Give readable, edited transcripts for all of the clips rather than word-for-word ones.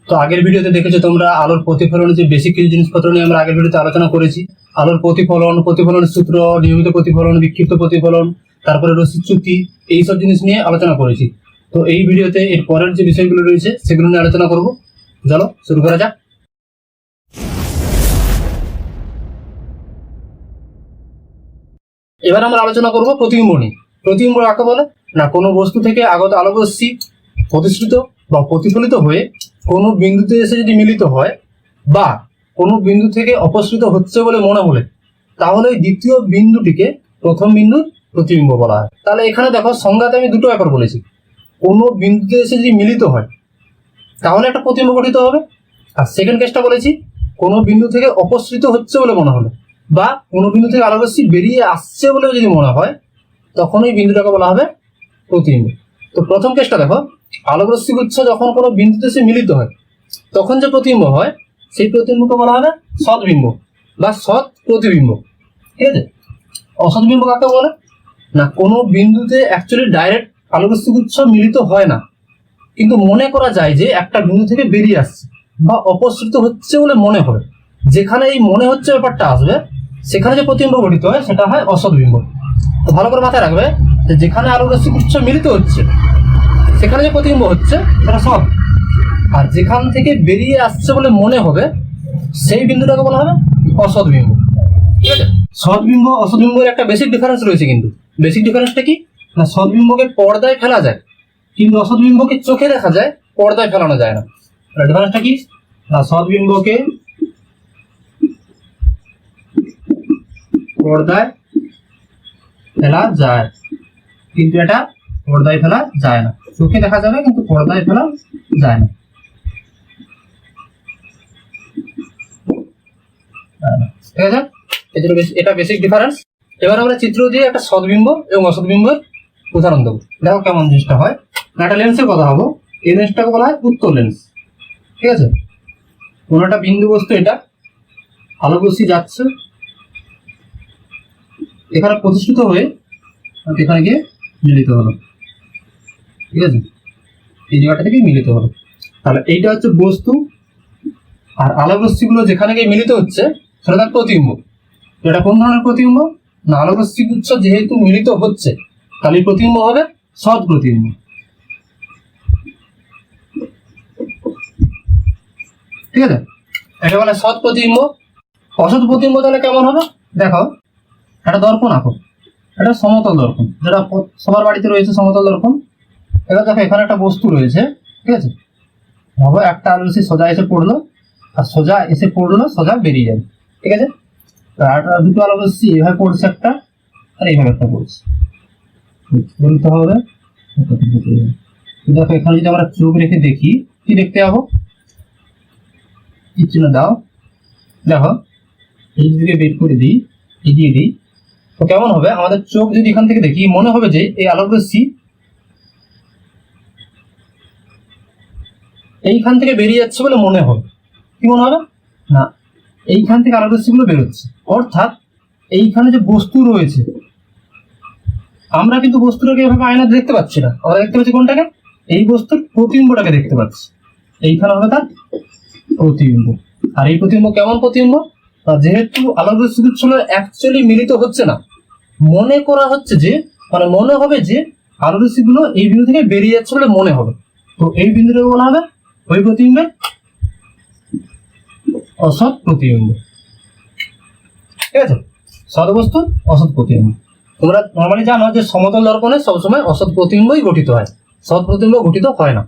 তো আগের ভিডিওতে দেখেছো তোমরা আলোর প্রতিফলনের যে বেসিক কিছু জিনিসপত্র নিয়ে আমরা আগের ভিডিওতে আলোচনা করেছি। আলোর প্রতিফলন, প্রতিফলনের সূত্র, নিয়মিত প্রতিফলন, বিক্ষিপ্ত প্রতিফলন, তারপরে রশ্মির চ্যুতি, এইসব জিনিস নিয়ে আলোচনা করেছি। তো এই ভিডিওতে এর পরের যে বিষয়গুলো রয়েছে সেগুলো নিয়ে আলোচনা করব। চলো শুরু করা যাক। এবার আমরা আলোচনা করব প্রতিবিম্ব নিয়ে। প্রতিবিম্ব কাকে বলে? না, কোনো বস্তু থেকে আগত আলোকরশ্মি প্রতিসৃত বা প্রতিফলিত হয়ে কোনো বিন্দুতে এসে যদি মিলিত হয় বা কোনো বিন্দু থেকে অপসৃত হচ্ছে বলে মনে হলে, তাহলে দ্বিতীয় বিন্দুটিকে প্রথম বিন্দুর প্রতিবিম্ব বলা হয়। তাহলে এখানে দেখো, সংজ্ঞাতে আমি দুটো ব্যাপার বলেছি। কোনো বিন্দুতে এসে যদি মিলিত হয় তাহলে একটা প্রতিবিম্ব গঠিত হবে, আর সেকেন্ড কেসটা বলেছি কোনো বিন্দু থেকে অপসৃত হচ্ছে বলে মনে হলে বা কোনো বিন্দু থেকে আলোকরশ্মি বেরিয়ে আসছে বলে যদি মনে হয়, তখন ওই বিন্দুটাকে বলা হবে প্রতিবিম্ব। তো প্রথম কেসটা দেখো, আলোকরশ্মি গুচ্ছ যখন কোনো বিন্দুতে এসে মিলিত হয় তখন যে প্রতিবিম্ব হয় সেই প্রতিবিম্বকে বলা হবে সৎবিম্ব বা সৎ প্রতিবিম্ব। ঠিক আছে? অসৎবিম্ব কাকে বলে? না, কোনো বিন্দুতে অ্যাকচুয়ালি ডাইরেক্ট আলোকরশ্মি গুচ্ছ মিলিত হয় না, কিন্তু মনে করা যায় যে একটা বিন্দু থেকে বেরিয়ে আসছে বা অপসৃত হচ্ছে বলে মনে হয়। যেখানে এই মনে হচ্ছে ব্যাপারটা আসবে, সেখানে যে প্রতিবিম্ব গঠিত হয় সেটা হয় অসৎবিম্ব। তো ভালো করে মাথায় রাখবে যে যেখানে আলোকরশ্মি গুচ্ছ মিলিত হচ্ছে সেখানে যে প্রতিবিম্ব হচ্ছে সেটা সৎ, আর যেখান থেকে বেরিয়ে আসছে বলে মনে হবে সেই বিন্দুটাকে বলা হবে অসৎবিম্ব। ঠিক আছে? সৎবিম্ব অসৎবিম্বের একটা বেসিক ডিফারেন্স রয়েছে, কিন্তু বেসিক ডিফারেন্সটা কি? না, সৎবিম্বকে পর্দায় ফেলা যায় কিন্তু অসৎবিম্বকে চোখে দেখা যায়, পর্দায় ফেলানো যায় না। ডিফারেন্সটা কি? না, সৎবিম্বকে পর্দায় ফেলা যায় কিন্তু এটা পর্দায় ফেলা যায় না। চোখে দেখা যাবে কিন্তু পর্দায় ফেলা যায় না। ঠিক আছে? এটা বেসিক ডিফারেন্স। এবার আমরা চিত্র দিয়ে একটা সৎবিম্ব এবং অসৎবিম্বের উদাহরণ দেবো। দেখো কেমন জিনিসটা হয়। না, একটা লেন্সের কথা হবো। এই লেন্সটাকে বলা হয় উত্তল লেন্স। ঠিক আছে? কোনো একটা বিন্দু বস্তু, এটা আলোকরশ্মি যাচ্ছে, এখানে প্রতিষ্ঠিত হয়ে এখানে গিয়ে মিলিত হলো। ঠিক আছে? এই জায়গাটা থেকে মিলিত হলো। তাহলে এইটা হচ্ছে বস্তু, আর আলোকরশ্মিগুলো যেখানে গিয়ে মিলিত হচ্ছে সেটা তার প্রতিবিম্ব। এটা কোন ধরনের প্রতিবিম্ব? না, আলোকরশ্মি গুচ্ছ যেহেতু মিলিত হচ্ছে তাহলে প্রতিবিম্ব হবে সৎ প্রতিবিম্ব। ঠিক আছে? এটা বলে সৎ প্রতিবিম্ব। অসৎ প্রতিবিম্ব তাহলে কেমন হবে? দেখো, একটা দর্পণ আঁকো, এটা সমতল দর্পণ, যেটা সবার বাড়িতে রয়েছে সমতল দর্পণ। এবার দেখো, এখানে একটা বস্তু রয়েছে। ঠিক আছে? ভাবো একটা আলোকরশ্মি সোজা এসে পড়লো, আর সোজা এসে পড়লো, সোজা বেরিয়ে যাবে। ঠিক আছে? আর দুটো আলোকরশ্মি এইভাবে পড়ছে একটা, আর এইভাবে একটা পড়ছে, বলতে হবে। দেখো, এখানে যদি আমরা চোখ রেখে দেখি কি দেখতে পাবো? চিহ্ন দাও। দেখো, এই দিকে বের করে দিই, এগিয়ে দিই, তো কেমন হবে? আমাদের চোখ যদি এখান থেকে দেখি, মনে হবে যে এই আলোকরশ্মি এইখান থেকে বেরিয়ে যাচ্ছে বলে মনে হবে। কি মনে হবে? না, এইখান থেকে আলোকরশ্মিগুলো বেরোচ্ছে, অর্থাৎ এইখানে যে বস্তু রয়েছে, আমরা কিন্তু বস্তুটাকে এভাবে আয়নাতে দেখতে পাচ্ছি না। আমরা দেখতে পাচ্ছি কোনটাকে? এই বস্তুর প্রতিবিম্বটাকে দেখতে পাচ্ছি। এইখানে হবে তার প্রতিবিম্ব। আর এই প্রতিবিম্ব কেমন প্রতিবিম্ব? যেহেতু আলোকরশ্মি গুচ্ছগুলো অ্যাকচুয়ালি মিলিত হচ্ছে না, মনে করা হচ্ছে যে, মানে মনে হবে যে আলোকরশ্মিগুলো এই বিন্দু থেকে বেরিয়ে যাচ্ছে বলে মনে হবে, তো এই বিন্দুটাকে বলা হবে ওই প্রতিবিম্বের অসৎ প্রতিবিম্ব। ঠিক আছে? সৎ বস্তু অসৎ প্রতিবিম্ব। তোমরা নর্মালি জানো যে সমতল দর্পণে সবসময় অসৎ প্রতিবিম্বই গঠিত হয়, সৎ প্রতিবিম্ব গঠিত হয় না।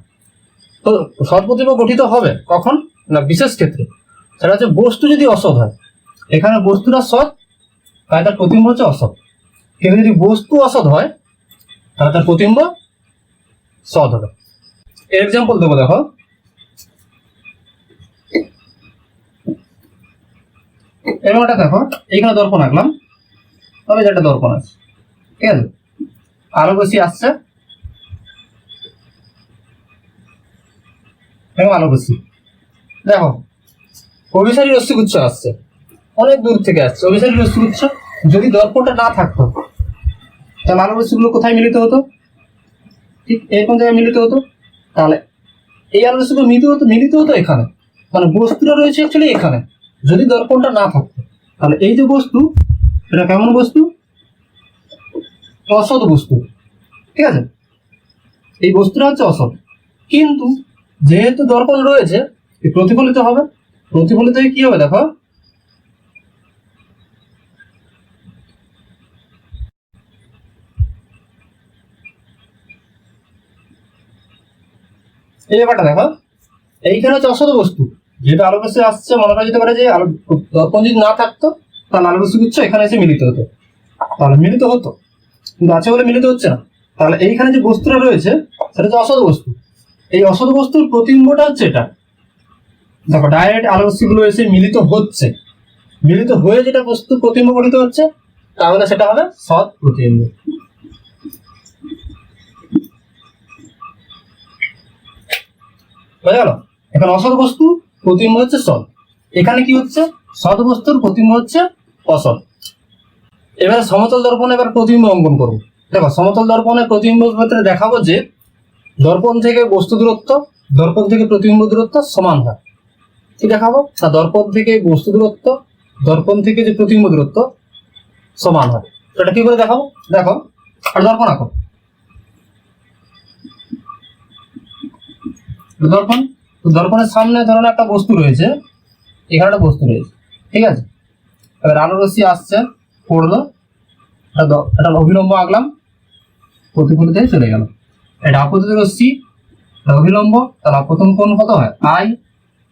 তো সৎ প্রতিবিম্ব গঠিত হবে কখন? না, বিশেষ ক্ষেত্রে। সেটা হচ্ছে বস্তু যদি অসৎ হয়। এখানে বস্তুটা সৎ, তাই তার প্রতিবিম্ব হচ্ছে অসৎ। কিন্তু যদি বস্তু অসৎ হয় তাহলে তার প্রতিবিম্ব সৎ হবে। এর এক্সাম্পল দেবো। দেখো, এরকম একটা দেখো, এইখানে দর্পণ আঁকলাম, তবে যেটা দর্পণ আছে। ঠিক আছে? আলোকরশ্মি আসছে, এবং আলোকরশ্মি দেখো, অভিসারী রশ্মিগুচ্ছ আসছে, অনেক দূর থেকে আসছে অভিসারী রশ্মিগুচ্ছ। যদি দর্পণটা না থাকতো তাহলে আলোকরশ্মিগুলো কোথায় মিলিত হতো? ঠিক এরকম জায়গায় মিলিত হতো। তাহলে এই আলোর রশ্মি মিলিত হতো এখানে, মানে বস্তুটা রয়েছে অ্যাকচুয়ালি এখানে। যদি দর্পণটা না থাকতো তাহলে এই যে বস্তু, এটা কেমন বস্তু? অসৎ বস্তু, ঠিক আছে? এই বস্তুটা হচ্ছে অসৎ। কিন্তু যেহেতু দর্পণ রয়েছে, প্রতিফলিত হবে। প্রতিফলিত হয়ে কি হবে দেখো, এই ব্যাপারটা দেখো, এইখানে হচ্ছে অসৎ বস্তু। যেহেতু আলো রশ্মি আসছে, মনে করা যেতে পারে যে আলো দর্পণ যদি না থাকতো তাহলে আলো রশ্মি গুচ্ছ এখানে এসে মিলিত হতো, তাহলে মিলিত হতো, কিন্তু আছে বলে মিলিত হচ্ছে না। তাহলে এইখানে যে বস্তুটা রয়েছে সেটা হচ্ছে অসৎ বস্তু। এই অসৎ বস্তুর প্রতিবিম্বটা হচ্ছে এটা। দেখো ডাইরেক্ট আলো রশ্মিগুলো এসে মিলিত হচ্ছে, মিলিত হয়ে যেটা বস্তু প্রতিবিম্ব গঠিত হচ্ছে, তাহলে সেটা হবে সৎ প্রতিবিম্ব। বোঝা গেল? এখন অসৎ বস্তু প্রতিবিম্ব হচ্ছে সৎ, এখানে কি হচ্ছে? সৎ বস্তুর প্রতিবিম্ব হচ্ছে অসৎ। এবারে সমতল দর্পণে এবার প্রতিবিম্ব অঙ্কন করবো। দেখো সমতল দর্পণে প্রতিবিম্ব ক্ষেত্রে দেখাবো যে দর্পণ থেকে বস্তু দূরত্ব, দর্পণ থেকে প্রতিবিম্ব দূরত্ব সমান হয়। কি দেখাবো? না দর্পণ থেকে বস্তু দূরত্ব, দর্পণ থেকে যে প্রতিবিম্ব দূরত্ব সমান হয়। এটা কি করে দেখাবো? দেখো, আর দর্পণ আঁকো। দর্পণ, দর্পণের সামনে ধরুন একটা বস্তু রয়েছে, এখানে একটা বস্তু রয়েছে, ঠিক আছে? এবার আলো রশ্মি আসছে, পড়লো, এটা অভিলম্ব আঁকলাম, প্রতিফলিত হয়ে চলে গেল। এটা আপতিত রশ্মি, এটা অভিলম্ব, তাহলে আপতন কোণ কত হয়? আই।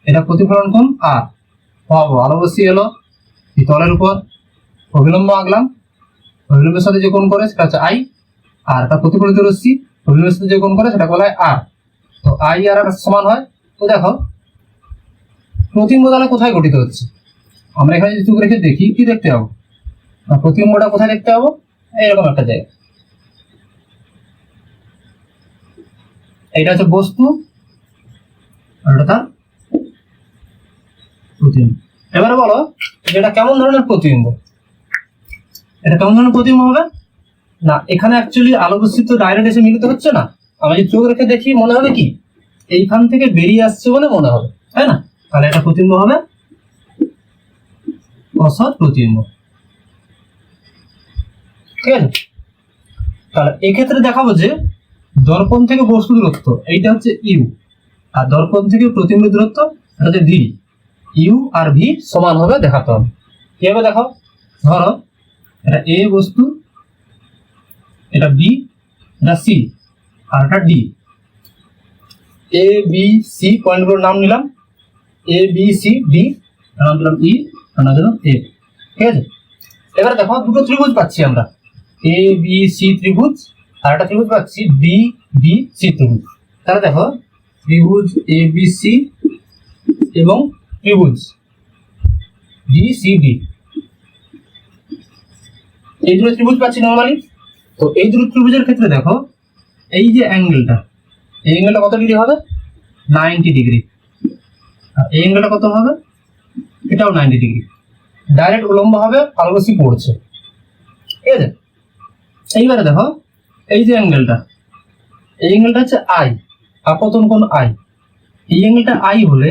এটা প্রতিফলন কোণ আর। ভাবো আলো রশ্মি এলো এই তলের উপর, অভিলম্ব আঁকলাম, অভিলম্বের সাথে যে কোণ করে সেটা হচ্ছে আই, আর এটা প্রতিফলিত রশ্মি, অভিলম্বের সাথে যে কোণ করে সেটা বলা হয় আর। তো আই আর আর সমান হয়। তো দেখো প্রতিবিম্ব তাহলে কোথায় গঠিত হচ্ছে? আমরা এখানে যদি চোখ রেখে দেখি কি দেখতে পাবো? প্রতিবিম্বটা কোথায় দেখতে পাবো? এইরকম একটা জায়গা। এটা হচ্ছে বস্তু আর এটা তার প্রতিবিম্ব। এবারে বলো এটা কেমন ধরনের প্রতিবিম্ব? এটা কেমন ধরনের প্রতিবিম্ব হবে? না এখানে অ্যাকচুয়ালি আলো রশ্মি তো ডাইরেক্ট এসে মিলিত হচ্ছে না, আমরা যদি চোখ রেখে দেখি মনে হবে কি এইখান থেকে বেরিয়ে আসছে বলে মনে হবে, তাই না? তাহলে এটা প্রতিবিম্ব হবে অসৎ প্রতিবিম্ব, ঠিক আছে? তাহলে এক্ষেত্রে দেখাবো যে দর্পণ থেকে বস্তু দূরত্ব এইটা হচ্ছে ইউ, আর দর্পণ থেকে প্রতিবিম্ব দূরত্ব এটা হচ্ছে ভি। ইউ আর ভি সমান হবে দেখাতে হবে। কিভাবে দেখো? ধরো এটা এ বস্তু, এটা বি, এটা সি, আর এটা ডি। এ বি সি পয়েন্টগুলোর নাম নিলাম, এ বি সি ডি, নাম দিলাম ই, নাম দিলাম এ, ঠিক আছে? এবারে দেখো দুটো ত্রিভুজ পাচ্ছি আমরা, এ বি সি ত্রিভুজ, আর একটা ত্রিভুজ পাচ্ছি ডি বি সি ত্রিভুজ। তাহলে দেখো ত্রিভুজ এ বি সি এবং ত্রিভুজ ডি সি ডি, এই দুটো ত্রিভুজ পাচ্ছি নর্মালি। তো এই দুটো ত্রিভুজের ক্ষেত্রে দেখো এই যে অ্যাঙ্গেলটা, এই অ্যাঙ্গেলটা কত ডিগ্রি হবে? 90 ডিগ্রি। আর এই অ্যাঙ্গেলটা কত হবে? এটাও 90 ডিগ্রি। ডাইরেক্ট উলম্ব হবে, আলো রশ্মি পড়ছে, ঠিক আছে? এইবারে দেখো এই যে অ্যাঙ্গেলটা, এই অ্যাঙ্গেলটা হচ্ছে আই, আপতন কোণ আই। এই অ্যাঙ্গেলটা আই হলে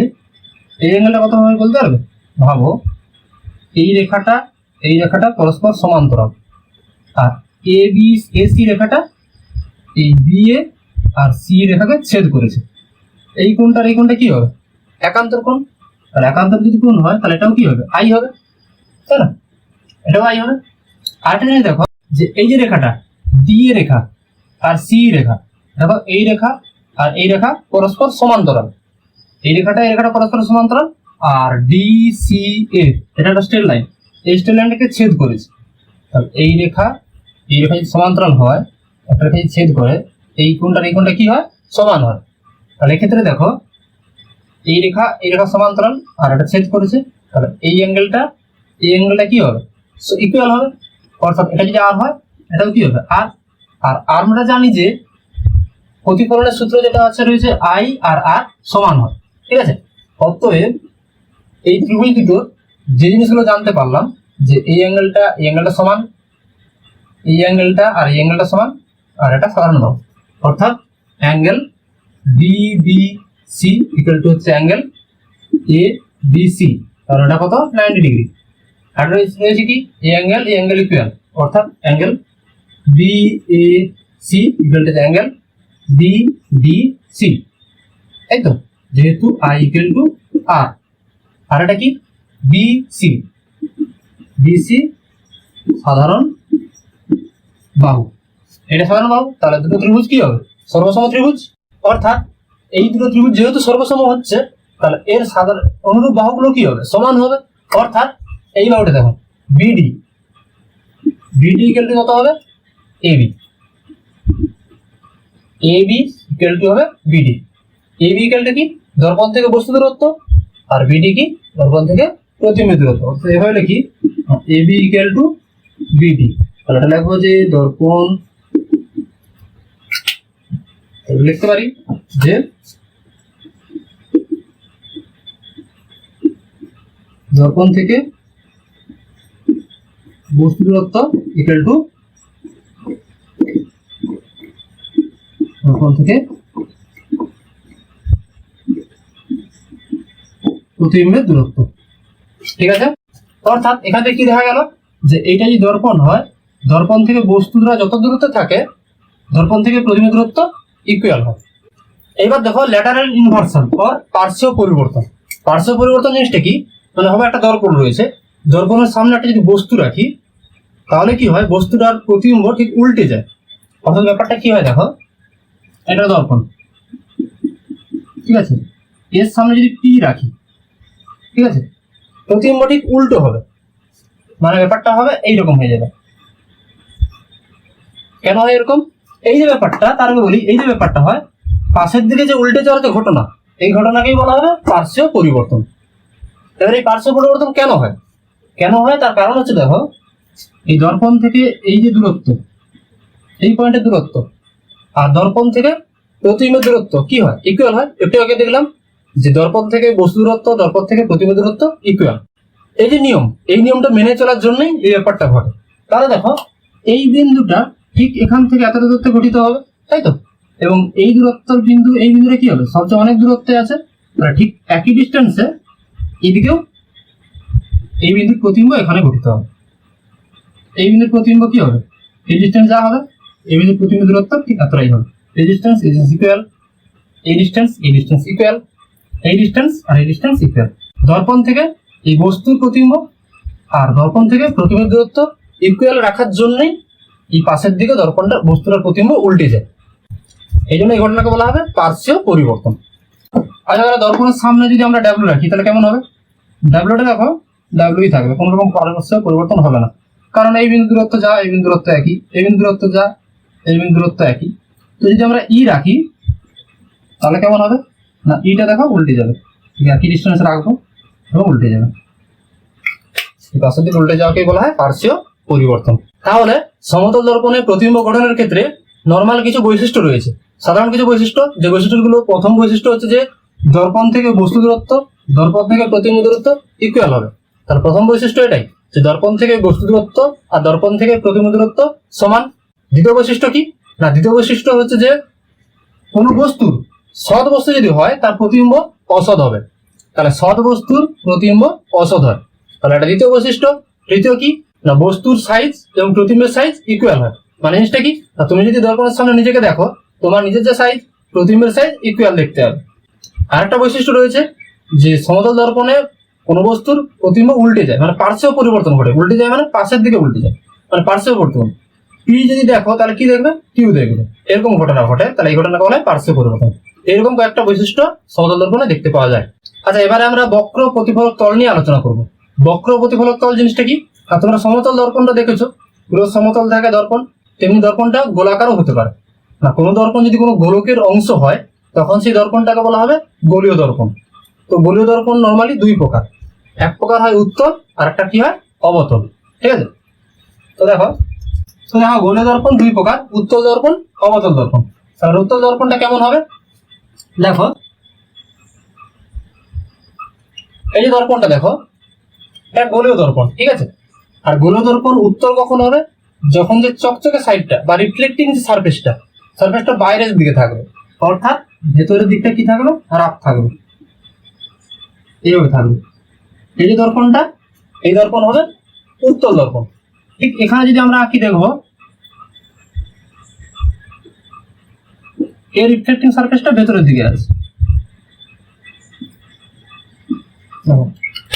এই অ্যাঙ্গেলটা কত হবে বলতে পারবে? ভাবো এই রেখাটা পরস্পর সমান্তরাল, আর এ বি এ সি রেখাটা এই বি এ আর সি রেখাকে ছেদ করেছে। এই কোণটার এই কোণটা কি হবে? একান্তর কোণ। আর একান্তর যদি কোণ হয় তাহলে এটাও কি হবে? আই হবে, তাই না? এটাও আই হবে। আরেকটা জিনিস দেখো যে এই যে রেখাটা D A Rekha R C রেখা, দেখো এই রেখা আর এই রেখা পরস্পর সমান্তরাল, এই রেখাটা পরস্পর সমান্তরাল, আর ডি সি এ এটা একটা স্ট্রেট লাইন, এই স্ট্রেট লাইনটাকে ছেদ করেছে। তাহলে এই রেখা যদি সমান্তরাল হয়, একটা রেখা যদি ছেদ করে এই কোণটা কি হয়? সমান হয়। তাহলে এক্ষেত্রে দেখো এই রেখা সমান্তরাল আর এটা ছেদ করেছে, তাহলে এই অ্যাঙ্গেলটা কি হবে? ইকুয়াল হবে। অর্থাৎ এটা যদি আর হয় এটাও কি হবে? আর। আর আমরা জানি যে প্রতিফলনের সূত্র যেটা আছে রয়েছে আই আর আর সমান হয়, ঠিক আছে? অতএব এই ত্রিভুজ দুটোর যে জিনিসগুলো জানতে পারলাম যে এই অ্যাঙ্গেলটা সমান, এই অ্যাঙ্গেলটা আর এই অ্যাঙ্গেলটা সমান, আর এটা সাধারণ ভাব, অর্থাৎ angle D B C equal to হচ্ছে অ্যাঙ্গেল এ বি সি, তাহলে এটা কত 90 ডিগ্রি। আর রয়েছে কি এ অ্যাঙ্গেল ইকুয়াল, অর্থাৎ angle B A C equal to angle B D C, তাই তো, যেহেতু আই ইকুয়াল টু আর। আর এটা কি বি সি সাধারণ বাহু, এটা সাধারণ বাহু, তাহলে দুটো ত্রিভুজ কি হবে সর্বসম ত্রিভুজ। অর্থাৎ এই দুটো ত্রিভুজ যেহেতু সর্বসম হচ্ছে, তাহলে এর সাধারণ অনুরূপ বাহুগুলো কি হবে সমান হবে। অর্থাৎ এই বাহুটা দেখো বিডি ইকুয়াল টু কত হবে এবি ইকুয়াল টু হবে বিডি। এবি ইকুয়াল টু কি দর্পণ থেকে বস্তু দূরত্ব, আর বিডি কি দর্পণ থেকে প্রতিবিম্ব দূরত্ব। অর্থাৎ এভাবে লিখি এবি ইকুয়াল টু বিডি, তাহলে এটা লিখবো যে দর্পণ, লিখতে পারি যে দর্পণ থেকে বস্তু দূরত্ব ইকুয়াল টু দর্পণ থেকে প্রতিবিম্বের দূরত্ব। ঠিক আছে, অর্থাৎ এখান থেকে কি দেখা গেল যে এইটা যদি দর্পণ হয়, দর্পণ থেকে বস্তু দ্বারা যত দূরত্বে থাকে দর্পণ থেকে প্রতিবিম্ব দূরত্ব ইকুয়াল হয়। এবার দেখো ল্যাটারাল ইনভার্সন অর পার্শ্বীয় পরিবর্তন। পার্শ্বীয় পরিবর্তন জিনিসটা কি, মানে হবে একটা দর্পণ রয়েছে, দর্পণের সামনে একটা যদি বস্তু রাখি তাহলে কি হয় বস্তুটার প্রতিবিম্ব ঠিক উল্টে যায়। অর্থাৎ ব্যাপারটা কি হয় দেখো, এটা দর্পণ, ঠিক আছে, এর সামনে যদি পি রাখি, ঠিক আছে, প্রতিবিম্ব ঠিক উল্টো হবে, মানে ব্যাপারটা হবে এইরকম হয়ে যাবে। কেন হয় এরকম, এই যে ব্যাপারটা, তার আগে বলি এই যে ব্যাপারটা হয় পাশের দিকে যে উল্টে যাওয়ার যে ঘটনা, এই ঘটনাকেই বলা হবে পার্শ্বীয় পরিবর্তন। এবার এই পার্শ্বীয় পরিবর্তন কেন হয় তার কারণ হচ্ছে দেখো এই দর্পণ থেকে এই যে দূরত্ব, এই পয়েন্টের দূরত্ব আর দর্পণ থেকে প্রতিবিম্ব দূরত্ব কি হয় ইকুয়াল হয়। একটু আগে দেখলাম যে দর্পণ থেকে বস্তু দূরত্ব, দর্পণ থেকে প্রতিবিম্ব দূরত্ব ইকুয়াল। এই যে নিয়ম, এই নিয়মটা মেনে চলার জন্যই এই ব্যাপারটা ঘটে। তাহলে দেখো এই বিন্দুটা ঠিক এখান থেকে এত দূরত্বে গঠিত হবে, তাই তো, এবং এই দূরত্বের বিন্দু, এই বিন্দুটা কি হবে সবচেয়ে অনেক দূরত্বে আছে, ঠিক একই ডিস্টেন্সে এইদিকেও এই বিন্দুর প্রতিবিম্ব এখানে গঠিত হবে। এই বিন্দুর প্রতিবিম্ব কি হবে, এই ডিস্টেন্স যা হবে এই বিন্দুর প্রতিবিম্ব দূরত্ব ঠিক এতটাই হবে। এই ডিস্টেন্স ইকুয়াল, এই ডিস্টেন্স ইকুয়াল, এই ডিস্টেন্স আর এই ডিস্টেন্স ইকুয়াল। দর্পণ থেকে এই বস্তুর প্রতিবিম্ব আর দর্পণ থেকে প্রতিবিম্ব দূরত্ব ইকুয়াল রাখার জন্যই এই পাশের দিকে দর্পণটা বস্তুটার প্রতিবিম্ব উল্টে যায়। এই জন্য এই ঘটনাকে বলা হবে পার্শ্বীয় পরিবর্তন। আচ্ছা, দর্পণের সামনে যদি আমরা ডাব্লিউ রাখি তাহলে কেমন হবে, ডাব্লিউটা দেখো ডাব্লিউই থাকবে, কোনো রকম পার্শ্বীয় পরিবর্তন হবে না, কারণ এই বিন্দু দূরত্ব যা, এই বিন্দু দূরত্ব একই, এই বিন্দু দূরত্ব যা, এই বিন্দু দূরত্ব একই। তো যদি আমরা ই রাখি তাহলে কেমন হবে না, ইটা দেখো উল্টে যাবে, একই ডিস্টেন্স রাখবো এবং উল্টে যাবে। পাশের দিকে উল্টে যাওয়াকে বলা হয় পার্শ্বীয় পরিবর্তন। তাহলে সমতল দর্পণের প্রতিবিম্ব গঠনের ক্ষেত্রে নরমাল কিছু বৈশিষ্ট্য রয়েছে, সাধারণ কিছু বৈশিষ্ট্য। যে বৈশিষ্ট্যগুলো, প্রথম বৈশিষ্ট্য হচ্ছে যে দর্পণ থেকে বস্তু দূরত্ব, দর্পণ থেকে প্রতিবিম্ব দূরত্ব ইকুয়াল হবে। তার প্রথম বৈশিষ্ট্য এটাই যে দর্পণ থেকে বস্তু দূরত্ব আর দর্পণ থেকে প্রতিবিম্ব দূরত্ব সমান। দ্বিতীয় বৈশিষ্ট্য কি না, দ্বিতীয় বৈশিষ্ট্য হচ্ছে যে কোনো বস্তুর সৎ বস্তু যদি হয় তার প্রতিবিম্ব অসৎ হবে, তাহলে সৎ বস্তুর প্রতিবিম্ব অসৎ হয়, তাহলে এটা দ্বিতীয় বৈশিষ্ট্য। তৃতীয় কি না, বস্তুর সাইজ এবং প্রতিবিম্বের সাইজ ইকুয়াল হয়। মানে জিনিসটা কি না, তুমি যদি দর্পণের সামনে নিজেকে দেখো, তোমার নিজের যে সাইজ প্রতিবিম্বের সাইজ ইকুয়াল দেখতে হবে। আরেকটা বৈশিষ্ট্য রয়েছে যে সমতল দর্পণে কোনো বস্তুর প্রতিবিম্ব উল্টে যায়, মানে পার্শ্বীয় পরিবর্তন ঘটে। উল্টে যায় মানে পাশের দিকে উল্টে যায়, মানে পার্শ্বীয় পরিবর্তন। পি যদি দেখো তাহলে কি দেখবে, কিউ দেখবে, এরকম ঘটনা ঘটে, তাহলে এই ঘটনাকে বলা হয় পার্শ্বীয় পরিবর্তন। এরকম কয়েকটা বৈশিষ্ট্য সমতল দর্পণে দেখতে পাওয়া যায়। আচ্ছা, এবারে আমরা বক্র প্রতিফলক তল নিয়ে আলোচনা করব। বক্র প্রতিফলক তল জিনিসটা কি, আর তোমরা সমতল দর্পণটা দেখেছো, পুরো সমতল থাকে দর্পণ, তেমনি দর্পণটা গোলাকারও হতে পারে। না, কোনো দর্পণ যদি কোনো গোলকের অংশ হয় তখন সেই দর্পণটাকে বলা হবে গোলীয় দর্পণ। তো গোলীয় দর্পণ নর্মালি দুই প্রকার, এক প্রকার হয় উত্তল আর একটা কি হয় অবতল। ঠিক আছে, তো দেখো গোলীয় দর্পণ দুই প্রকার, উত্তল দর্পণ, অবতল দর্পণ। তাহলে উত্তল দর্পণটা কেমন হবে, দেখো এই যে দর্পণটা দেখো, এটা গোলীয় দর্পণ, ঠিক আছে। আর গোলীয় দর্পণ উত্তল কখন হবে, যখন যে চকচকে সাইডটা বা রিফ্লেক্টিং যে সারফেসটা বাইরের দিকে থাকবে, অর্থাৎ ভেতরের দিকটা কি থাকবে, রাফ থাকবে, এইভাবে থাকবে। এই যে দর্পণটা, এই দর্পণ হবে উত্তল দর্পণ। ঠিক এখানে যদি আমরা আঁকি দেখবো, এর রিফ্লেক্টিং সারফেসটা ভেতরের দিকে আছে।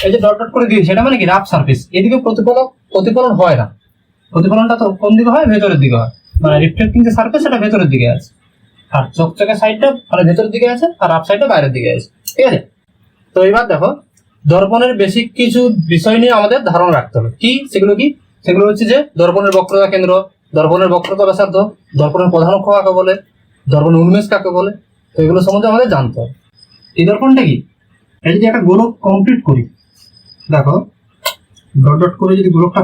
এই যে ডট ডট করে দিয়েছি, সেটা মানে কি রাফ সারফেস। এদিকে প্রতিফলন হয় না, প্রতিফলনটা তো কোন দিকে হয়, ভেতরের দিকে হয়। মানে রিফ্লেক্টিং যে সারফেস সেটা ভেতরের দিকে আছে, আর চকচকে সাইডটা মানে ভেতরের দিকে আছে, আর রাফ সাইডটা বাইরের দিকে আছে। ঠিক আছে, তো এবার দেখো দর্পণের বেসিক কিছু বিষয় নিয়ে আমাদের ধারণা রাখতে হবে। কি সেগুলো? কি সেগুলো হচ্ছে যে দর্পণের বক্রতা কেন্দ্র, দর্পণের বক্রতা ব্যাসার্ধ, দর্পণের প্রধান অক্ষ কাকে বলে, দর্পণের উন্মেষ কাকে বলে, তো এগুলো সম্বন্ধে আমাদের জানতে হবে। এই দর্পণটা কি, এটা যদি একটা গোলক কমপ্লিট করি, দেখো ডট ডট করে যদি গোলকটা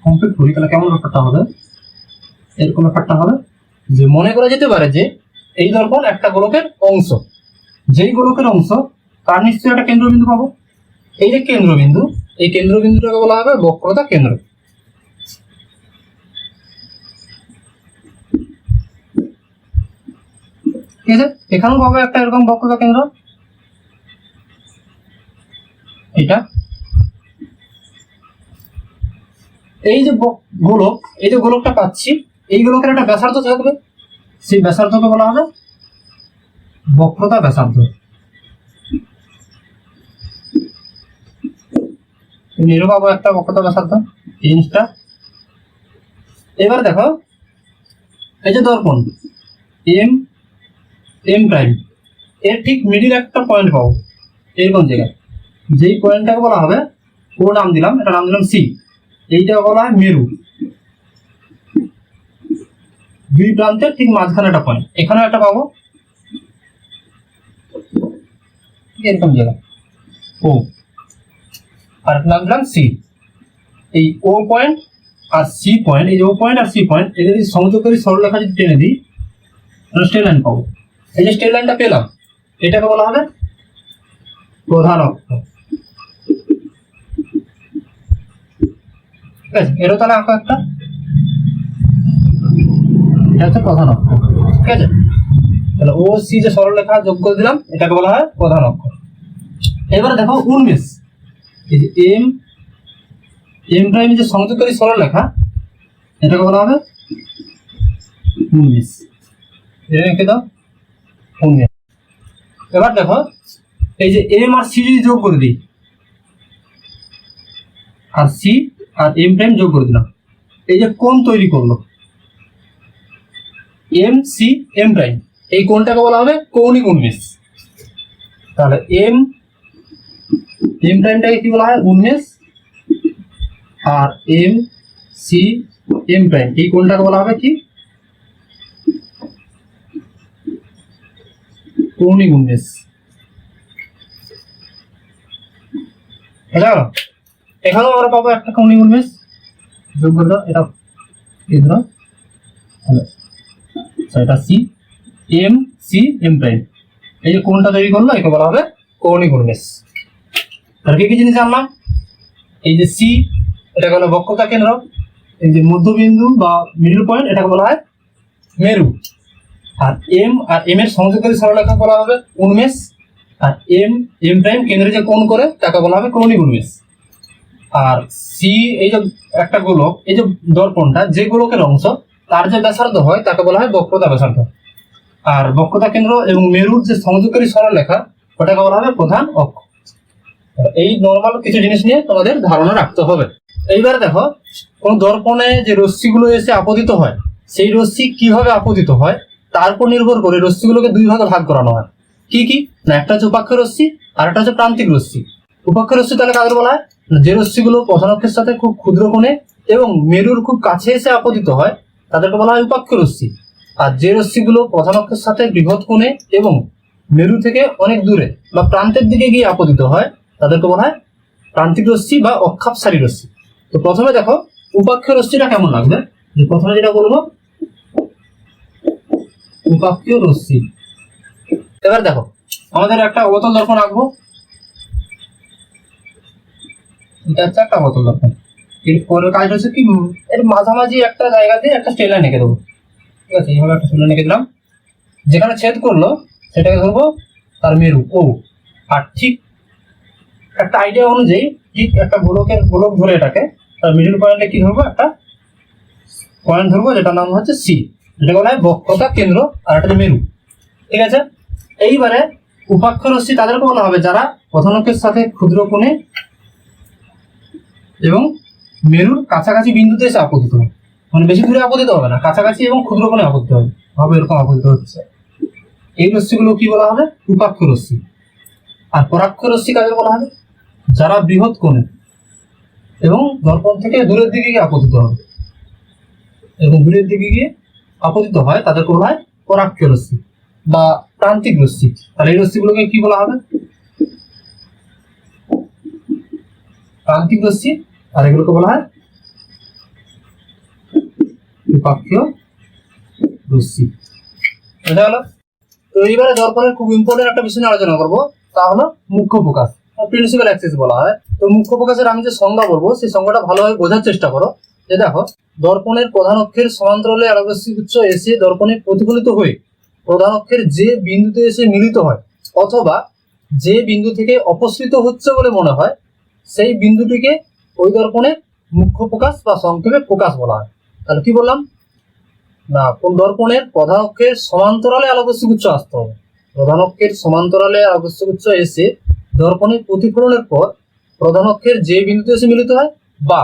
কমপ্লিট করি, তাহলে কেমন ব্যাপারটা হবে, এরকম ব্যাপারটা হবে যে মনে করা যেতে পারে যে এই দর্পণ একটা গোলকের অংশ। যেই গোলকের অংশ তার নিশ্চয়ই একটা কেন্দ্রবিন্দু পাবো। এই যে কেন্দ্রবিন্দু, এই কেন্দ্রবিন্দুটাকে বলা হবে বক্রতা কেন্দ্র। ঠিক আছে, এখানেও পাবো একটা এরকম বক্রতা কেন্দ্র, এটা। এই যে গোলক, এই যে গোলকটা পাচ্ছি, এই গোলকের একটা ব্যাসার্ধ থাকবে, সেই ব্যাসার্ধকে বলা হবে বক্রতা ব্যাসার্ধ। এরও পাবো একটা বক্রতা ব্যাসার্ধ, এই জিনিসটা। এবার দেখো এই যে দর্পণ এম এম প্রাইম, এর ঠিক মিডিল একটা পয়েন্ট পাবো এরকম জায়গায়, যেই পয়েন্টটাকে বলা হবে, ও নাম দিলাম, এটা নাম দিলাম সি। এইটা বলা হয় মেরু। দুই প্রান্তের ঠিক মাঝখানে একটা পয়েন্ট, এখানে একটা পাবো এরকম জায়গা ও, আর নাম দিলাম সি। এই ও পয়েন্ট আর সি পয়েন্ট, এই যে ও পয়েন্ট আর সি পয়েন্ট, এদের যদি সংযোগকারী সরলরেখা যদি টেনে দিই, স্ট্রেট লাইন পাবো। এই যে স্ট্রেট লাইনটা পেলাম, এটাকে বলা হবে প্রধান অক্ষ। ঠিক আছে, এরও তাহলে আঁকো একটা, এটা হচ্ছে প্রধান অক্ষ। ঠিক আছে, তাহলে ও সি যে সরলরেখা যোগ করে দিলাম, এটাকে বলা হয় প্রধান অক্ষ। এবারে দেখো উন্মেষ, এই যে এম এম প্রাইম যে সংযোগকারী সরলরেখা, এটাকে বলা হবে উন্মেষ। এটা রেখে দাও, উন্মেষ। এবার দেখো এই যে এম আর সি যদি যোগ করে দিই, আর সি আর এম প্রাইম যোগ করে দিলাম, এই যে কোণ তৈরি করলো এম সি এম প্রাইম, এই কোণটাকে বলা হবে কৌণিক উন্মেষ। তাহলে এম এম প্রাইমটাকে কি বলা হয়, উন্মেষ। আর এম সি এম প্রাইম, এই কোণটাকে বলা হবে কি, কৌণিক উন্মেষ। এটা এখানেও আমরা পাবো একটা কৌণিক উন্মেষ, যোগ করে দাও, এটা কেন্দ্র, এটা C M C M prime, এই যে কোণটা তৈরি করলো, একে বলা হবে কৌণিক উন্মেষ। আর কি কি জিনিস জানলাম, এই যে সি, এটাকে বলা বক্রতা কেন্দ্র, এই যে মধ্যবিন্দু বা মিডল পয়েন্ট, এটাকে বলা হয় মেরু। আর এম এর সংযোগকারী সরলরেখা বলা হবে উন্মেষ। আর এম প্রাইম কেন্দ্রে যে কোণ করে, তাকে বলা হবে কৌণিক উন্মেষ। আর সি, এই যে একটা গোলক, এই যে দর্পণটা যে গোলকের অংশ, তার যে ব্যাসার্ধ হয়, তাকে বলা হয় বক্রতা ব্যাসার্ধ। আর বক্রতা কেন্দ্র এবং মেরুর যে সংযোগকারী সরলরেখা, ওটাকে বলা হবে প্রধান অক্ষ। এই নর্মাল কিছু জিনিস নিয়ে তোমাদের ধারণা রাখতে হবে। এইবার দেখো কোন দর্পণে যে রশ্মিগুলো এসে আপতিত হয়, সেই রশ্মি কিভাবে আপতিত হয় তার উপর নির্ভর করে রশ্মিগুলোকে দুই ভাগে ভাগ করানো হয়। কি কি না, একটা হচ্ছে উপাক্ষ রশ্মি, আর একটা হচ্ছে প্রান্তিক রশ্মি। উপাক্ষ রশ্মি তাহলে কাদের বলা হয়, যে রশ্মিগুলো প্রধান অক্ষের সাথে খুব ক্ষুদ্র কোণে এবং মেরুর খুব কাছে এসে আপতিত হয়, তাদেরকে বলা হয় উপাক্ষ রশ্মি। আর যে রশ্মিগুলো প্রধান অক্ষের সাথে বৃহৎ কোণে এবং মেরু থেকে অনেক দূরে বা প্রান্তের দিকে গিয়ে আপতিত হয়, তাদেরকে বলা হয় প্রান্তিক রশ্মি বা অক্ষাপসারী রশ্মি। তো প্রথমে দেখো উপাক্ষ রশ্মিটা কেমন লাগবে, যে প্রথমে যেটা বলবো উপাক্ষ রশ্মি। এবার দেখো আমাদের একটা অবতল দর্পণ আঁকবো, এটা হচ্ছে একটা অবতল দর্পণ। এর পরের কাজ হচ্ছে কি, এর মাঝামাঝি একটা জায়গাতে একটা স্ট্রেট লাইন এঁকে দেবো। ঠিক আছে, এইভাবে একটা স্ট্রেট লাইন এঁকে দিলাম। যেখানে ছেদ করলো সেটাকে ধরবো তার মেরু ও। আর ঠিক একটা আইডিয়া অনুযায়ী ঠিক একটা গোলক ধরে এটাকে তার মিডল পয়েন্টে কি ধরবো, একটা পয়েন্ট ধরবো যেটার নাম হচ্ছে সি, যেটা বলা হয় বক্রতা কেন্দ্র আর একটা মেরু। ঠিক আছে, এইবারে উপাক্ষ রশ্মি তাদেরকে বলা হবে যারা প্রধানকের সাথে ক্ষুদ্র কোণে এবং মেরুর কাছাকাছি বিন্দুতে এসে আপতিত হবে। মানে বেশি দূরে আপতিত হবে না, কাছাকাছি এবং ক্ষুদ্র কোণে আপতিত হবে এরকম আপতিত হচ্ছে। এই রশ্মিগুলো কি বলা হবে? উপাক্ষ রশ্মি। আর পরাক্ষ রশ্মি কাদের বলা হবে? যারা বৃহৎ কোণে এবং দর্পণ থেকে দূরের দিকে গিয়ে আপতিত হবে, এবং দূরের দিকে গিয়ে আপতিত হয় তাদেরকে বলা হয় পরাক্ষ রশ্মি বা প্রান্তিক রশ্মি। তাহলে এই রশ্মিগুলোকে কি বলা হবে? প্রান্তিক রশ্মি। আর এগুলোকে বলা হয় উপাক্ষীয় রশ্মি। বুঝা গেল? তো এইবারে দর্পণের খুব ইম্পর্টেন্ট একটা বিষয় নিয়ে আলোচনা করবো, তা হলো মুখ্য ফোকাস, প্রিন্সিপাল অ্যাক্সিস বলা হয়। তো মুখ্য ফোকাসের আমি যে সংজ্ঞা বলবো সেই সংজ্ঞাটা ভালোভাবে বোঝার চেষ্টা করো। যে দেখো, দর্পণের প্রধান অক্ষের সমান্তরালে আলোকরশ্মি গুচ্ছ এসে দর্পণে প্রতিফলিত হয়ে প্রধান অক্ষের যে বিন্দুতে এসে মিলিত হয় অথবা যে বিন্দু থেকে অপসৃত হচ্ছে বলে মনে হয় সেই বিন্দুটিকে ওই দর্পণের মুখ্য ফোকাস বা সংক্ষেপে ফোকাস বলা হয়। তাহলে কি বললাম না, কোন দর্পণের প্রধান অক্ষের সমান্তরালে আলোকরশ্মি গুচ্ছ আসতে হবে। প্রধান অক্ষের সমান্তরালে আলোকরশ্মি গুচ্ছ এসে দর্পণের প্রতিফলনের পর প্রধান অক্ষের যে বিন্দুতে এসে মিলিত হয় বা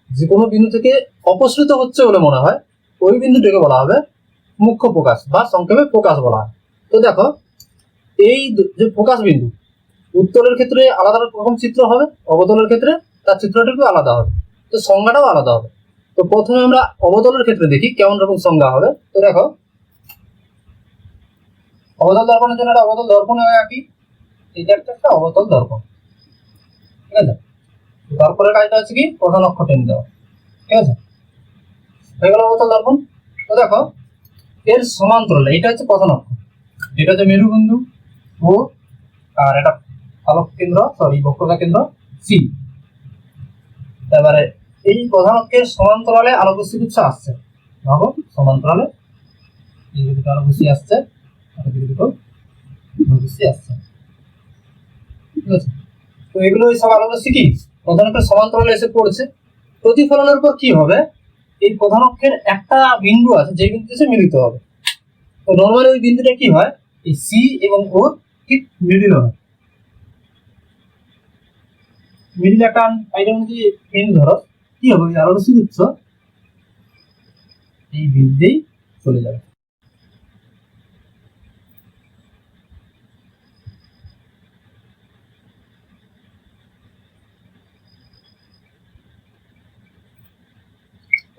যে কোনো বিন্দু থেকে অপসৃত হচ্ছে বলে মনে হয় ওই বিন্দুটিকে বলা হবে মুখ্য ফোকাস বা সংক্ষেপে ফোকাস বলা হয়। তো দেখো, এই যে ফোকাস বিন্দু, উত্তলের ক্ষেত্রে আলাদা রকম চিত্র হবে, অবতলের ক্ষেত্রে তার চিত্রটা একটু আলাদা হবে, তো সংজ্ঞাটাও আলাদা হবে। তো প্রথমে আমরা অবতলের ক্ষেত্রে দেখি কেমন রকম সংজ্ঞা হবে। তো দেখো, অবতল দর্পণের জন্য একটা অবতল দর্পণ হয় কি, এটা একটা অবতল দর্পণ। ঠিক আছে, দর্পণের কাজটা হচ্ছে কি প্রধান অক্ষ টেনে দেওয়া। ঠিক আছে, হয়ে গেল অবতল দর্পণ। তো দেখো, এর সমান্তরালে এটা হচ্ছে প্রধান অক্ষ, এটা হচ্ছে মেরুবিন্দু ও, আর এটা আলোক কেন্দ্র বক্রতা কেন্দ্র সি। এবারে এই প্রধান অক্ষের সমান্তরালে আলোকরশ্মি গুচ্ছ আসছে, ভাবো সমান্তরালে এই দুটো আলোকরশ্মি আসছে, দুটো আলোকরশ্মি আসছে। ঠিক আছে, তো এগুলো সব আলোকরশ্মি কি প্রধান অক্ষের সমান্তরালে এসে পড়ছে। প্রতিফলনের পর কি হবে, এই প্রধান অক্ষের একটা বিন্দু আছে যে বিন্দুতে এসে মিলিত হবে। তো নর্মালি ওই বিন্দুটা কি হয়, এই সি এবং ও ঠিক মিডিল হয়। মিডিল একটা আইডিয়া অনুযায়ী পেন ধরো, কি হবে ওই আলোকরশ্মি গুচ্ছ এই বিন্দুতেই চলে যাবে।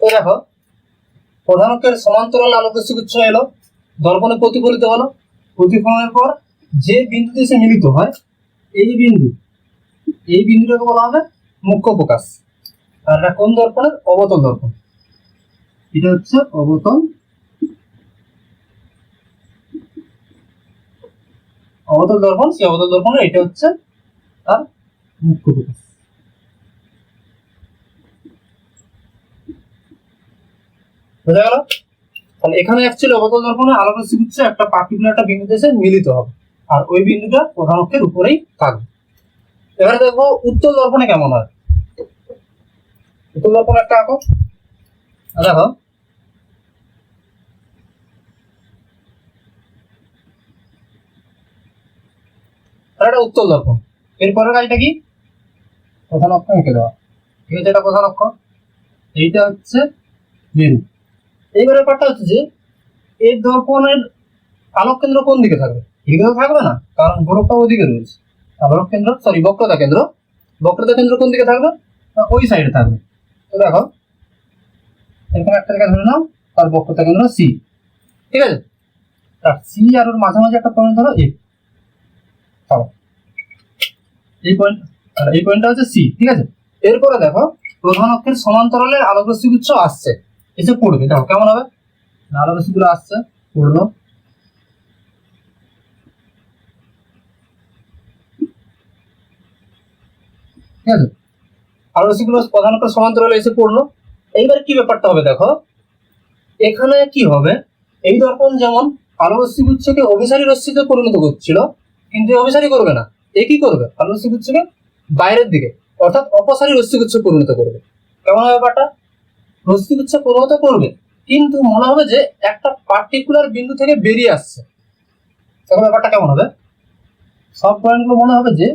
তো দেখো, প্রধান অক্ষের সমান্তরাল আলোকরশ্মি গুচ্ছ এলো, দর্পণে প্রতিফলিত হলো, প্রতিফলনের পর যে বিন্দুতে এসে মিলিত হয় এই যে বিন্দু, এই বিন্দুটাকে বলা হবে মুখ্য ফোকাস। আর এটা কোন দর্পণের? অবতল দর্পণ। এটা হচ্ছে অবতল দর্পণ। সেই অবতল দর্পণের এটা হচ্ছে তার মুখ্য ফোকাস। বোঝা গেল? তাহলে এখানে অ্যাকচুয়ালি অবতল দর্পণে আলোকরশ্মি গুচ্ছ একটা পার্টিকুলার একটা বিন্দুতে এসে মিলিত হবে, আর ওই বিন্দুটা প্রধান অক্ষের উপরেই থাকবে। এবারে দেখবো উত্তল দর্পণে কেমন হয়। উত্তল দর্পণ একটা আঁকো। দেখো, এটা উত্তল দর্পণ। এরপরের কাজটা কি, প্রধান অক্ষ এঁকে দেওয়া। ঠিক আছে, এটা প্রধান অক্ষ, এইটা হচ্ছে মেরু। এইবার ব্যাপারটা হচ্ছে যে এই দর্পণের আলোক কেন্দ্র কোন দিকে থাকবে? এদিকে তো থাকবে না, কারণ গোলকটা ওইদিকে রয়েছে। আলোক কেন্দ্র বক্রতা কেন্দ্র কোন দিকে থাকবে? ওই সাইডে থাকবে। তো দেখো, এরকম একটা জায়গা ধরে নাও, আর বক্রতা কেন্দ্র সি। ঠিক আছে, সি আর ওর মাঝামাঝি একটা পয়েন্ট ধরো এ। এই পয়েন্ট, এই পয়েন্টটা হচ্ছে সি। ঠিক আছে, এরপরে দেখো প্রধান অক্ষের সমান্তরালে আলোকরশ্মি গুচ্ছ আসছে, এসে পড়বে। দেখো কেমন হবে, আলোকরশ্মি গুলো আসছে, পড়লো। ঠিক আছে, আলোকরশ্মি গুলো প্রধান অক্ষের সমান্তরালে এসে পড়লো। এইবার কি ব্যাপারটা হবে দেখো, এখানে কি হবে, এই দর্পণ যেমন আলোরশ্মি গুচ্ছকে অভিসারী রশ্মিতে পরিণত করছিল, কিন্তু অভিসারী করবে না, এ কি করবে, আলোরশ্মি গুচ্ছকে বাইরের দিকে অর্থাৎ অপসারী রশ্মিগুচ্ছ পরিণত করবে। কেমন হবে ব্যাপারটা? রশ্মিগুচ্ছ পরিণত করবে, কিন্তু মনে হবে যে একটা পার্টিকুলার বিন্দু থেকে বেরিয়ে আসছে। তখন ব্যাপারটা কেমন হবে? সব পয়েন্টগুলো মনে হবে যে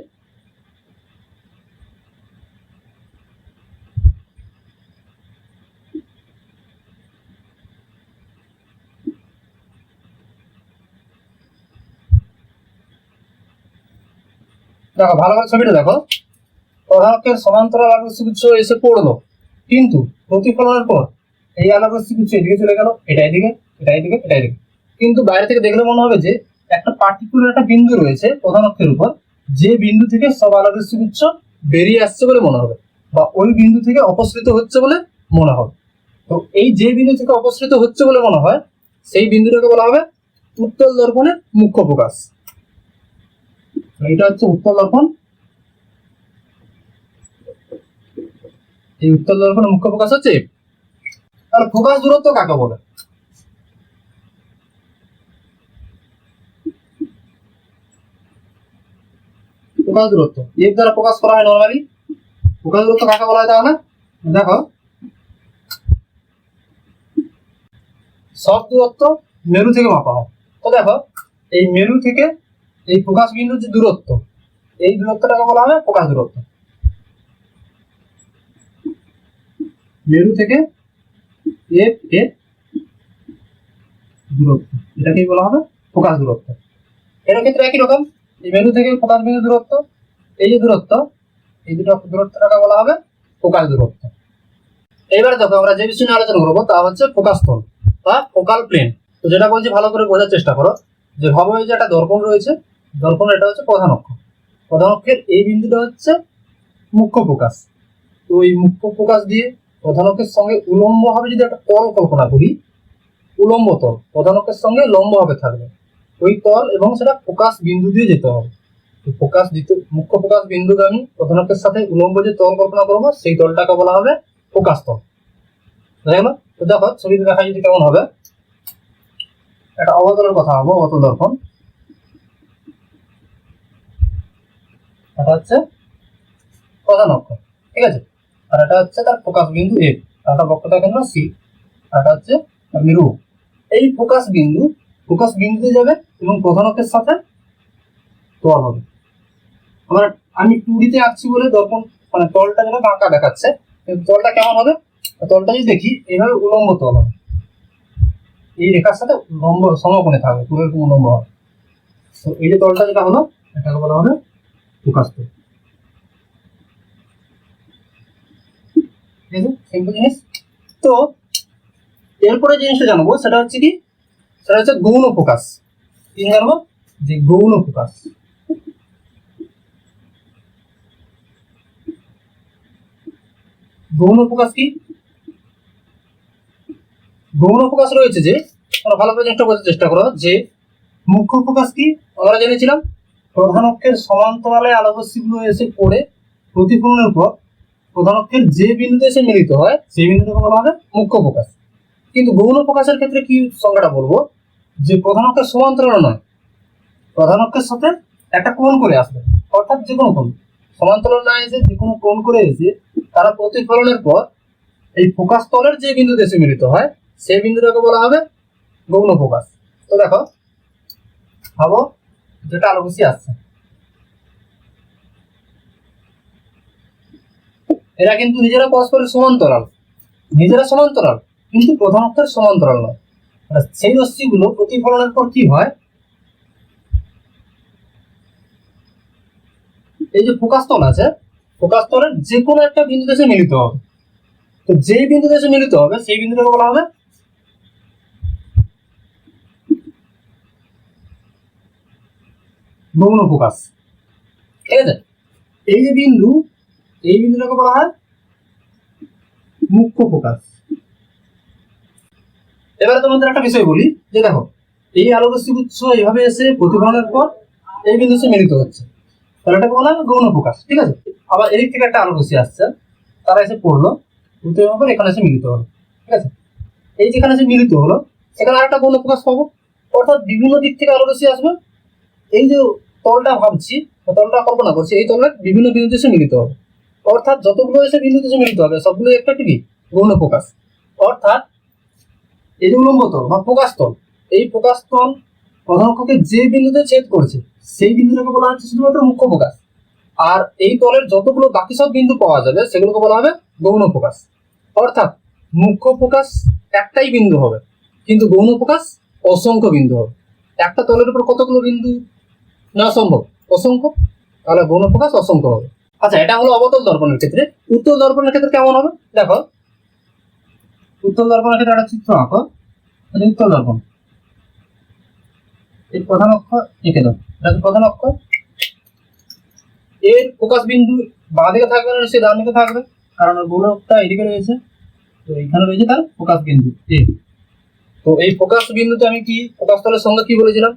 দেখো ভালো করে ছবিটা দেখো, প্রধানকের সমান্তরাল আলোকরশ্মিগুচ্ছ এসে পড়লো, কিন্তু প্রতিফলনের পর এই আলোকরশ্মিগুচ্ছ এদিকে চলে গেল, এটা এদিকে, এটা এদিকে, এটা এদিকে। কিন্তু বাইরে থেকে দেখলে মনে হবে যে একটা পার্টিকুলার একটা বিন্দু রয়েছে প্রধানকের উপর, যে বিন্দু থেকে সব আলোকরশ্মিগুচ্ছ বেরিয়ে আসছে বলে মনে হবে, বা ওই বিন্দু থেকে অপসৃত হচ্ছে বলে মনে হবে। তো এই যে বিন্দু থেকে অপসৃত হচ্ছে বলে মনে হয়, সেই বিন্দুটাকে বলা হবে উত্তল দর্পণের মুখ্য ফোকাস। এটা হচ্ছে উত্তল দর্পণ। এই উত্তল দর্পণের মুখ্য ফোকাস হচ্ছে। আর ফোকাস দূরত্ব কাকে বলে? ফোকাস দূরত্ব এর দ্বারা ফোকাস করা হয় নরমালি। ফোকাস দূরত্ব কাকে বলা হয় তাহলে? দেখো, সব দূরত্ব মেরু থেকে মাপা হয়। তো দেখো, এই মেরু থেকে এই ফোকাস বিন্দুর যে দূরত্ব, এই দূরত্বটাকে বলা হবে ফোকাস দূরত্ব। মেরু থেকে এফ এর দূরত্ব, এটাকেই বলা হবে ফোকাস দূরত্ব। এর ক্ষেত্রে একই রকম, এই মেরু থেকে ফোকাস বিন্দু দূরত্ব, এই যে দূরত্ব, এই দুটো দূরত্বটাকে বলা হবে ফোকাস দূরত্ব। এবার দেখো, আমরা যে বিষয় নিয়ে আলোচনা করবো তা হচ্ছে ফোকাস তল বা ফোকাল প্লেন। তো যেটা বলছি ভালো করে বোঝার চেষ্টা করো, যে ভাবো এই যে একটা দর্পণ রয়েছে, দর্পণ এটা হচ্ছে প্রধান অক্ষ, প্রধান অক্ষের এই বিন্দুটা হচ্ছে মুখ্য ফোকাস। তো এই মুখ্য ফোকাস দিয়ে প্রধান অক্ষের সঙ্গে উলম্ব ভাবে যদি একটা তল কল্পনা করি, উলম্ব তল প্রধান অক্ষের সঙ্গে লম্ব ভাবে থাকবে ওই তল, এবং সেটা ফোকাস বিন্দু দিয়ে যেতে হবে। ফোকাস দিতে মুখ্য ফোকাস বিন্দুগামী প্রধান অক্ষের সাথে উলম্ব যে তল কল্পনা করবো, সেই তলটাকে বলা হবে ফোকাস তল। বুঝা গেল? তো দেখো ছবিতে দেখা যদি কেমন হবে, একটা অবতলের কথা হবো, অবতল দর্পণ। এটা হচ্ছে প্রধান অক্ষ, ঠিক আছে, আর এটা হচ্ছে তার ফোকাস বিন্দু এফ, আর একটা বক্রতা কেন্দ্র সি, আর এটা হচ্ছে মেরু। এই ফোকাস বিন্দুতে যাবে এবং প্রধান অক্ষের সাথে তল হবে। আমরা আমি 2D তে আঁকছি বলে দর্পণ মানে তলটা যেন বাঁকা দেখাচ্ছে, কিন্তু তলটা কেমন হবে? তলটা যদি দেখি এইভাবে উলম্ব তল হবে, এই রেখার সাথে লম্ব সমকোণে থাকবে, পুরো এরকম উলম্ব হবে। তো এই যে তলটা যেটা হলো, এটাকে বলা হবে ফোকাস তল। ঠিক আছে, সিম্পল জিনিস। তো এরপরে জিনিসটা জানবো সেটা হচ্ছে কি, সেটা হচ্ছে গৌণ ফোকাস। কি জানবো? যে গৌণ ফোকাস। গৌণ ফোকাস কি? গৌণ ফোকাস রয়েছে যে, তোমরা ভালো করে জিনিসটা বোঝার চেষ্টা করো, যে মুখ্য ফোকাস কি আমরা জেনেছিলাম, প্রধান অক্ষের সমান্তরালে আলোকরশ্মিগুলো এসে পড়ে প্রতিফলনের পর প্রধান অক্ষের যে বিন্দুতে এসে মিলিত হয়, সেই বিন্দুটাকে বলা হবে মুখ্য ফোকাস। কিন্তু গৌণ ফোকাসের ক্ষেত্রে কি সংজ্ঞাটা বলবো, যে প্রধান অক্ষের সমান্তরাল নয়, প্রধান অক্ষের সাথে একটা কোণ করে আসবে, অর্থাৎ যে কোনো কোণ, সমান্তরাল না এসে যে কোনো কোণ করে এসে তারা প্রতিফলনের পর এই ফোকাস তলের যে বিন্দুতে এসে মিলিত হয়, সেই বিন্দুটাকে বলা হবে গৌণ ফোকাস। তো দেখো, ভাবো যেটা আলোকরশ্মি আসছে, এরা কিন্তু নিজেরা পরস্পরের সমান্তরাল, কিন্তু প্রধান অক্ষের সমান্তরাল নয়। সেই রশ্মিগুলো প্রতিফলনের পর কি হয়, এই যে ফোকাস তল আছে, ফোকাস তলের যে কোনো একটা বিন্দুতে এসে মিলিত হবে। তো যে বিন্দুতে এসে মিলিত হবে, সেই বিন্দুটাকে বলা হবে গৌণ ফোকাস। ঠিক আছে, এই যে বিন্দু, এই বিন্দুটাকে বলা হয় মুখ্য ফোকাস। এবারে তোমাদের একটা বিষয় বলি, যে দেখো এই আলোকরশ্মিগুচ্ছ এইভাবে এসে প্রতিফলনের পর এই বিন্দু এসে মিলিত হচ্ছে, তাহলে এটাকে বলা হবে গৌণ ফোকাস। ঠিক আছে, আবার এদিক থেকে একটা আলোকরশ্মি আসছে, তারা এসে পড়লো, এখানে এসে মিলিত হলো। ঠিক আছে, এই যেখানে এসে মিলিত হলো, সেখানে আরেকটা গৌণ ফোকাস পাবো, অর্থাৎ বিভিন্ন দিক থেকে আলো রশ্মি আসবে। এই যে তলটা ভাবছি, তলটা কল্পনা করছি, এই তলের বিভিন্ন বিন্দুতে এসে মিলিত হবে। অর্থাৎ যতগুলো এসে বিন্দুতে এসে মিলিত হবে সবগুলো একটা কি গৌণ ফোকাস। অর্থাৎ এই যে উলম্ব তল বা ফোকাস তল, এই ফোকাস তল প্রধান অক্ষকে যে বিন্দুতে ছেদ করেছে সেই বিন্দুটাকে বলা হচ্ছে শুধুমাত্র মুখ্য ফোকাস। আর এই তলের যতগুলো বাকি সব বিন্দু পাওয়া যাবে সেগুলোকে বলা হবে গৌণ ফোকাস। অর্থাৎ মুখ্য ফোকাস একটাই বিন্দু হবে, কিন্তু গৌণ ফোকাস অসংখ্য বিন্দু হবে। একটা তলের উপর কতগুলো বিন্দু না সম্ভব? অসংখ্য। তাহলে গৌণ ফোকাস অসংখ্য হবে। আচ্ছা, এটা হলো অবতল দর্পণের ক্ষেত্রে। উত্তল দর্পণের ক্ষেত্রে কেমন হবে দেখো। উত্তল দর্পণের ক্ষেত্রে একটা চিত্র আঁকো। উত্তল দর্পণ, এই প্রধান অক্ষ এঁকে দাও, এটা প্রধান অক্ষ। এর ফোকাস বিন্দু বাঁ দিকে থাকবে না, সে ডান দিকে থাকবে, কারণ ওর গোলকটা এদিকে রয়েছে। তো এখানে রয়েছে তার ফোকাস বিন্দু এ। তো এই ফোকাস বিন্দুতে আমি কি ফোকাস তলের সঙ্গে কি বলেছিলাম?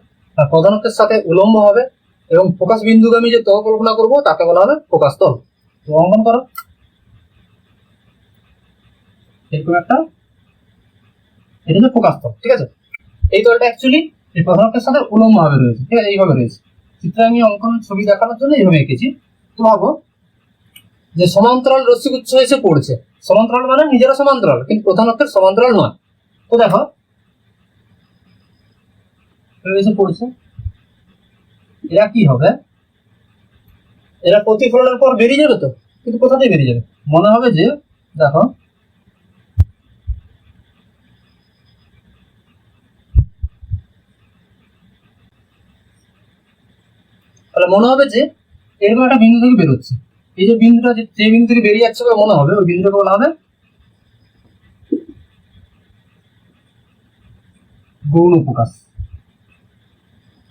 প্রধান অক্ষের সাথে উলম্ব হবে এবং ফোকাস বিন্দুকে আমি যে তল কল্পনা করবো তাকে বলা হবে ফোকাস তল। তো অঙ্কন করো এরকম একটা, এটা হচ্ছে ফোকাস তল, ঠিক আছে। এই তলটা অ্যাকচুয়ালি এই প্রধান অক্ষের সাথে উলম্ব ভাবে রয়েছে, ঠিক আছে, এইভাবে রয়েছে। চিত্রে আমি অঙ্কন ছবি দেখানোর জন্য এইভাবে এঁকেছি। তো ভাবো যে সমান্তরাল রশ্মিগুচ্ছ এসে পড়ছে। সমান্তরাল মানে নিজেরা সমান্তরাল, কিন্তু প্রধান অক্ষের সমান্তরাল নয়। তো দেখো এসে পড়ছে, এরা কি হবে? এরা প্রতিফলনের পর বেরিয়ে যাবে। তো কিন্তু কোথা দিয়ে বেরিয়ে যাবে? মনে হবে যে দেখো তাহলে মনে হবে যে এরকম একটা বিন্দু থেকে বেরোচ্ছে। এই যে বিন্দুটা যে বিন্দু থেকে বেরিয়ে যাচ্ছে মনে হবে, ওই বিন্দুটাকে বলা হবে গৌণ ফোকাস।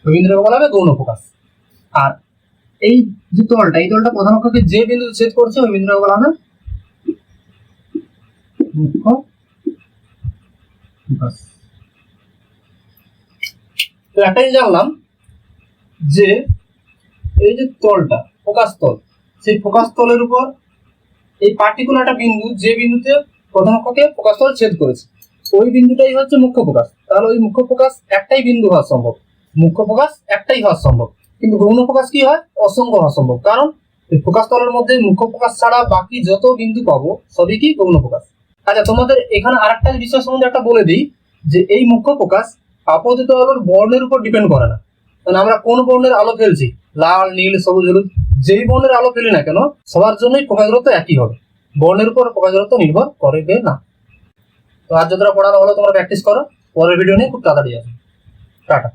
ওই বিন্দুটাকে বলা হবে গৌণ ফোকাস। আর এই যে তলটা, এই তলটা প্রধান অক্ষকে যে বিন্দু ছেদ করছে ওই বিন্দুটাকে বলা হবে মুখ্য ফোকাস। তো একটাই জানলাম যে এই যে তলটা ফোকাস তল, সেই ফোকাস তলের উপর এই পার্টিকুলার একটা বিন্দু যে বিন্দুতে প্রধান অক্ষকে ফোকাস তল ছেদ করেছে ওই বিন্দুটাই হচ্ছে মুখ্য ফোকাস। তাহলে ওই মুখ্য ফোকাস একটাই বিন্দু হওয়া সম্ভব, মুখ্য ফোকাস একটাই হওয়া সম্ভব। কিন্তু গৌণ ফোকাস কি হয়? অসংখ্য হওয়া সম্ভব, কারণ এই ফোকাস তলের মধ্যে মুখ্য ফোকাস ছাড়া বাকি যত বিন্দু পাবো সবই কি গৌণ ফোকাস। আচ্ছা, তোমাদের এখানে আরেকটা বিষয় সম্বন্ধে একটা বলে দিই যে এই মুখ্য ফোকাস আপতিত আলোর বর্ণের উপর ডিপেন্ড করে না। মানে আমরা কোন বর্ণের আলো ফেলছি, লাল, নীল, সবুজ, হলুদ, যেই বর্ণের আলো ফেলি না কেন সবার জন্যই ফোকাস দূরত্ব একই হবে, বর্ণের উপর ফোকাস দূরত্ব নির্ভর করবে না। তো আজ যতটা পড়ানো হলো তোমরা প্র্যাকটিস করো, পরের ভিডিও নিয়ে খুব তাড়াতাড়ি আসবে। টাটা।